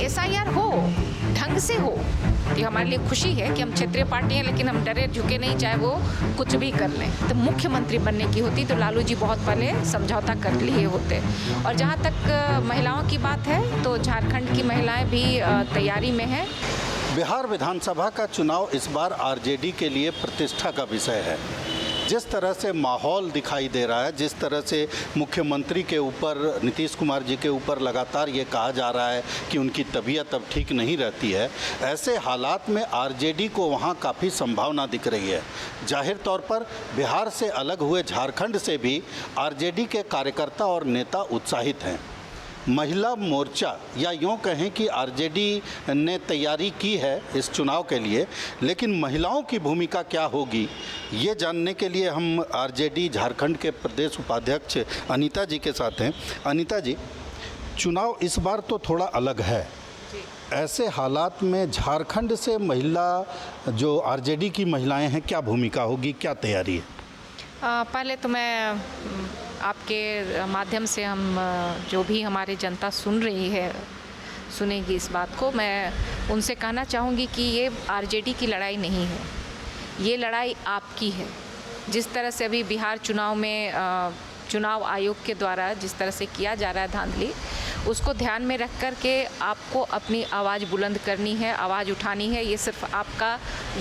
SIR हो, ढंग से हो। ये हमारे लिए खुशी है कि हम क्षेत्रीय पार्टी हैं, लेकिन हम डरे झुके नहीं, चाहे वो कुछ भी कर लें। तो मुख्यमंत्री बनने की होती तो लालू जी बहुत पहले समझौता कर लिए होते। और जहाँ तक महिलाओं की बात है तो झारखंड की महिलाएं भी तैयारी में हैं। बिहार विधानसभा का चुनाव इस बार आरजेडी के लिए प्रतिष्ठा का विषय है। जिस तरह से माहौल दिखाई दे रहा है, जिस तरह से मुख्यमंत्री के ऊपर, नीतीश कुमार जी के ऊपर लगातार ये कहा जा रहा है कि उनकी तबीयत अब ठीक नहीं रहती है, ऐसे हालात में आरजेडी को वहाँ काफ़ी संभावना दिख रही है। जाहिर तौर पर बिहार से अलग हुए झारखंड से भी आरजेडी के कार्यकर्ता और नेता उत्साहित हैं। महिला मोर्चा, या यूँ कहें कि आरजेडी ने तैयारी की है इस चुनाव के लिए, लेकिन महिलाओं की भूमिका क्या होगी ये जानने के लिए हम आरजेडी झारखंड के प्रदेश उपाध्यक्ष अनीता जी के साथ हैं। अनीता जी, चुनाव इस बार तो थोड़ा अलग है, ऐसे हालात में झारखंड से महिला जो आरजेडी की महिलाएं हैं, क्या भूमिका होगी, क्या तैयारी है? पहले तो मैं आपके माध्यम से हम जो भी हमारे जनता सुन रही है, सुनेगी इस बात को, मैं उनसे कहना चाहूँगी कि ये आरजेडी की लड़ाई नहीं है, ये लड़ाई आपकी है। जिस तरह से अभी बिहार चुनाव में चुनाव आयोग के द्वारा जिस तरह से किया जा रहा है धांधली, उसको ध्यान में रख कर के आपको अपनी आवाज़ बुलंद करनी है, आवाज़ उठानी है। ये सिर्फ आपका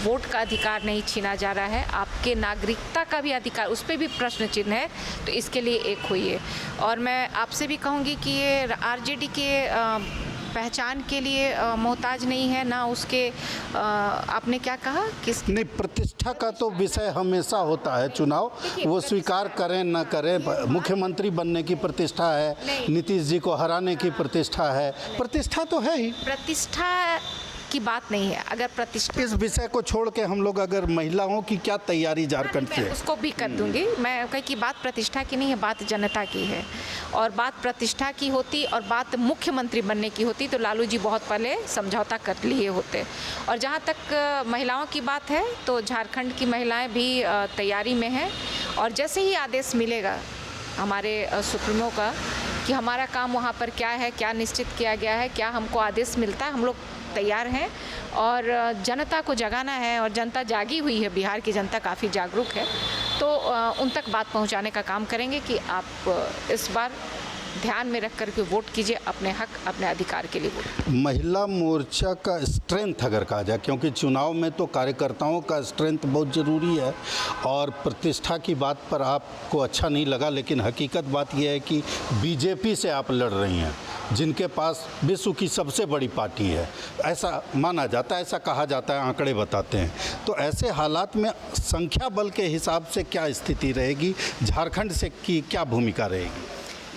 वोट का अधिकार नहीं छीना जा रहा है, आपके नागरिकता का भी अधिकार, उस पर भी प्रश्न चिन्ह है। तो इसके लिए एक होइए। और मैं आपसे भी कहूँगी कि ये आरजेडी के पहचान के लिए मोहताज नहीं है, ना उसके आपने क्या कहा किस नहीं, प्रतिष्ठा का तो विषय हमेशा होता है चुनाव, वो स्वीकार करें न करें। मुख्यमंत्री बनने की प्रतिष्ठा है, नीतीश जी को हराने की प्रतिष्ठा है, प्रतिष्ठा तो है ही। प्रतिष्ठा की बात नहीं है। अगर प्रतिष्ठा, इस विषय को छोड़ के हम लोग अगर महिलाओं की क्या तैयारी झारखंड से, उसको भी कर दूंगी मैं, कहीं की बात प्रतिष्ठा की नहीं है, बात जनता की है। और बात प्रतिष्ठा की होती और बात मुख्यमंत्री बनने की होती तो लालू जी बहुत पहले समझौता कर लिए होते। और जहाँ तक महिलाओं की बात है तो झारखंड की महिलाएं भी तैयारी में हैं। और जैसे ही आदेश मिलेगा हमारे सुप्रीमो का कि हमारा काम वहाँ पर क्या है, क्या निश्चित किया गया है, क्या हमको आदेश मिलता है, हम लोग तैयार हैं। और जनता को जगाना है, और जनता जागी हुई है, बिहार की जनता काफ़ी जागरूक है। तो उन तक बात पहुंचाने का काम करेंगे कि आप इस बार ध्यान में रख कर के वोट कीजिए, अपने हक, अपने अधिकार के लिए वोट। महिला मोर्चा का स्ट्रेंथ अगर कहा जाए, क्योंकि चुनाव में तो कार्यकर्ताओं का स्ट्रेंथ बहुत ज़रूरी है, और प्रतिष्ठा की बात पर आपको अच्छा नहीं लगा, लेकिन हकीकत बात यह है कि बीजेपी से आप लड़ रही हैं, जिनके पास विश्व की सबसे बड़ी पार्टी है, ऐसा माना जाता है, ऐसा कहा जाता है, आंकड़े बताते हैं। तो ऐसे हालात में संख्या बल के हिसाब से क्या स्थिति रहेगी, झारखंड से की क्या भूमिका रहेगी?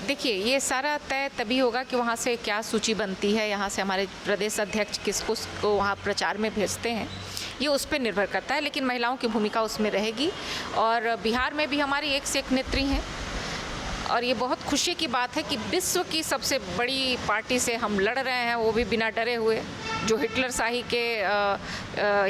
देखिए, ये सारा तय तभी होगा कि वहाँ से क्या सूची बनती है, यहाँ से हमारे प्रदेश अध्यक्ष किसको वहाँ प्रचार में भेजते हैं, ये उस पर निर्भर करता है। लेकिन महिलाओं की भूमिका उसमें रहेगी। और बिहार में भी हमारी एक से एक नेत्री हैं। और ये बहुत खुशी की बात है कि विश्व की सबसे बड़ी पार्टी से हम लड़ रहे हैं, वो भी बिना डरे हुए। जो हिटलर शाही के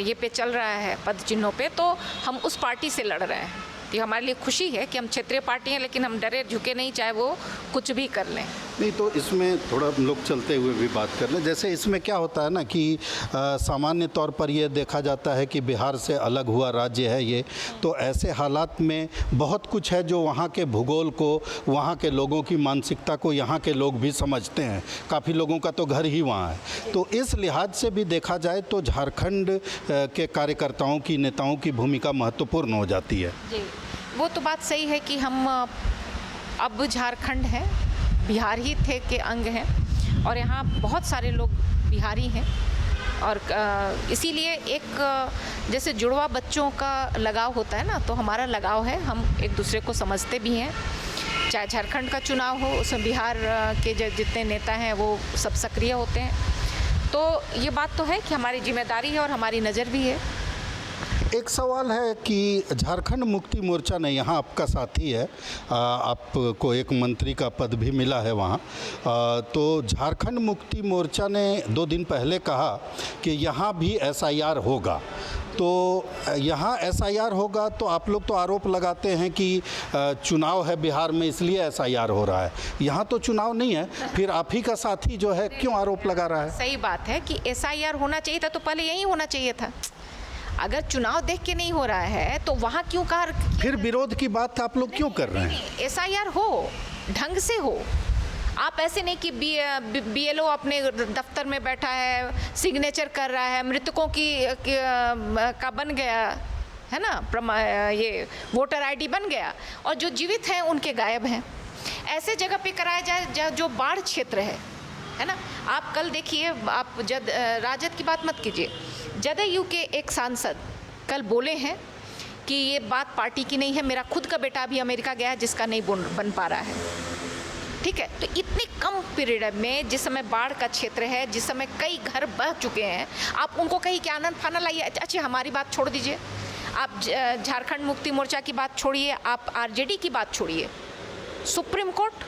ये पे चल रहा है पद चिन्हों पे, तो हम उस पार्टी से लड़ रहे हैं। ये हमारे लिए खुशी है कि हम क्षेत्रीय पार्टी हैं, लेकिन हम डरे झुके नहीं, चाहे वो कुछ भी कर लें। नहीं, तो इसमें थोड़ा हम लोग चलते हुए भी बात कर लें। जैसे इसमें क्या होता है ना कि सामान्य तौर पर ये देखा जाता है कि बिहार से अलग हुआ राज्य है ये, तो ऐसे हालात में बहुत कुछ है जो वहाँ के भूगोल को, वहाँ के लोगों की मानसिकता को यहाँ के लोग भी समझते हैं। काफ़ी लोगों का तो घर ही वहाँ है। तो इस लिहाज से भी देखा जाए तो झारखंड के कार्यकर्ताओं की, नेताओं की भूमिका महत्वपूर्ण हो जाती है। जी, वो तो बात सही है कि हम अब झारखंड है, बिहार ही थे के अंग हैं, और यहाँ बहुत सारे लोग बिहारी हैं। और इसीलिए एक जैसे जुड़वा बच्चों का लगाव होता है ना, तो हमारा लगाव है, हम एक दूसरे को समझते भी हैं। चाहे झारखंड का चुनाव हो, उसमें बिहार के जितने नेता हैं वो सब सक्रिय होते हैं। तो ये बात तो है कि हमारी जिम्मेदारी है और हमारी नज़र भी है। एक सवाल है कि झारखंड मुक्ति मोर्चा ने, यहाँ आपका साथी है, आपको एक मंत्री का पद भी मिला है वहाँ, तो झारखंड मुक्ति मोर्चा ने 2 दिन पहले कहा कि यहाँ भी एसआईआर होगा। तो यहाँ एसआईआर होगा तो आप लोग तो आरोप लगाते हैं कि चुनाव है बिहार में इसलिए एसआईआर हो रहा है। यहाँ तो चुनाव नहीं है, फिर आप ही का साथी जो है क्यों आरोप लगा रहा है? सही बात है कि एसआईआर होना चाहिए था तो पहले यही होना चाहिए था। अगर चुनाव देख के नहीं हो रहा है तो वहाँ क्यों कहा? फिर विरोध की बात आप लोग क्यों कर रहे हैं? एसआईआर हो, ढंग से हो। आप ऐसे नहीं कि बीएलओ अपने दफ्तर में बैठा है, सिग्नेचर कर रहा है, मृतकों का बन गया है ना, ये वोटर आईडी बन गया, और जो जीवित हैं उनके गायब हैं। ऐसे जगह पे कराया जाए जो बाढ़ क्षेत्र है ना। आप कल देखिए, आप राजद की बात मत कीजिए, जदयू के एक सांसद कल बोले हैं कि ये बात पार्टी की नहीं है, मेरा खुद का बेटा अभी अमेरिका गया है जिसका नहीं बन पा रहा है। ठीक है, तो इतनी कम पीरियड में, जिस समय बाढ़ का क्षेत्र है, जिस समय कई घर बह चुके हैं, आप उनको कहीं के आनंद फानन लाइए। अच्छा, हमारी बात छोड़ दीजिए, आप झारखंड मुक्ति मोर्चा की बात छोड़िए, आप आरजेडी की बात छोड़िए। सुप्रीम कोर्ट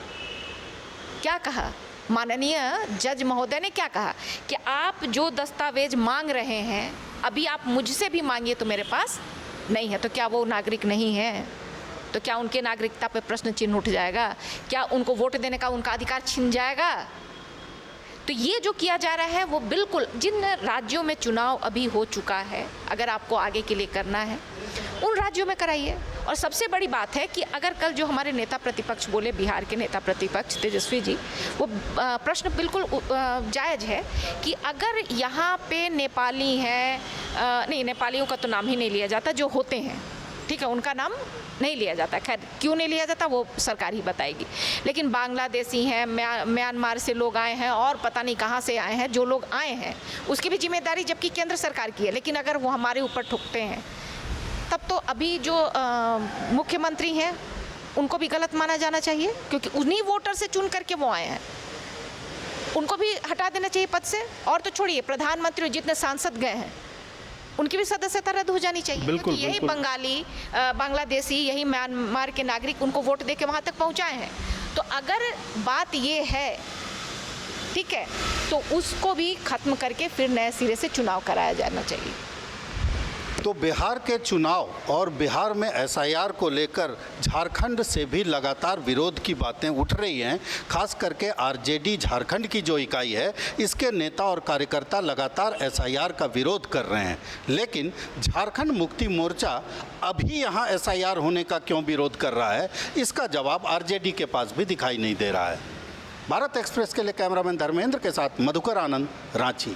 क्या कहा? माननीय जज महोदय ने क्या कहा कि आप जो दस्तावेज मांग रहे हैं अभी आप मुझसे भी मांगिए तो मेरे पास नहीं है। तो क्या वो नागरिक नहीं है? तो क्या उनके नागरिकता पे प्रश्न चिन्ह उठ जाएगा? क्या उनको वोट देने का उनका अधिकार छिन जाएगा? तो ये जो किया जा रहा है वो बिल्कुल, जिन राज्यों में चुनाव अभी हो चुका है, अगर आपको आगे के लिए करना है उन राज्यों में कराइए। और सबसे बड़ी बात है कि अगर कल जो हमारे नेता प्रतिपक्ष बोले, बिहार के नेता प्रतिपक्ष तेजस्वी जी, वो प्रश्न बिल्कुल जायज़ है कि अगर यहाँ पे नेपाली हैं, नहीं, नेपालियों का तो नाम ही नहीं लिया जाता, जो होते हैं, ठीक है, उनका नाम नहीं लिया जाता। खैर, क्यों नहीं लिया जाता वो सरकार ही बताएगी। लेकिन बांग्लादेशी हैं, म्यांमार से लोग आए हैं, और पता नहीं कहाँ से आए हैं, जो लोग आए हैं उसकी भी जिम्मेदारी जबकि केंद्र सरकार की है। लेकिन अगर वो हमारे ऊपर ठुकते हैं तब तो अभी जो मुख्यमंत्री हैं उनको भी गलत माना जाना चाहिए, क्योंकि उन्हीं वोटर से चुन करके वो आए हैं। उनको भी हटा देना चाहिए पद से। और तो छोड़िए, प्रधानमंत्री जितने सांसद गए हैं उनकी भी सदस्यता रद्द हो जानी चाहिए। बिल्कुल, यही बंगाली, बांग्लादेशी, यही म्यांमार के नागरिक उनको वोट दे के वहाँ तक पहुँचाए हैं। तो अगर बात ये है, ठीक है, तो उसको भी खत्म करके फिर नए सिरे से चुनाव कराया जाना चाहिए। तो बिहार के चुनाव और बिहार में एसआईआर को लेकर झारखंड से भी लगातार विरोध की बातें उठ रही हैं। खास करके आरजेडी झारखंड की जो इकाई है, इसके नेता और कार्यकर्ता लगातार एसआईआर का विरोध कर रहे हैं। लेकिन झारखंड मुक्ति मोर्चा अभी यहाँ एसआईआर होने का क्यों विरोध कर रहा है, इसका जवाब आरजेडी के पास भी दिखाई नहीं दे रहा है। भारत एक्सप्रेस के लिए कैमरामैन धर्मेंद्र के साथ मधुकर आनंद, रांची।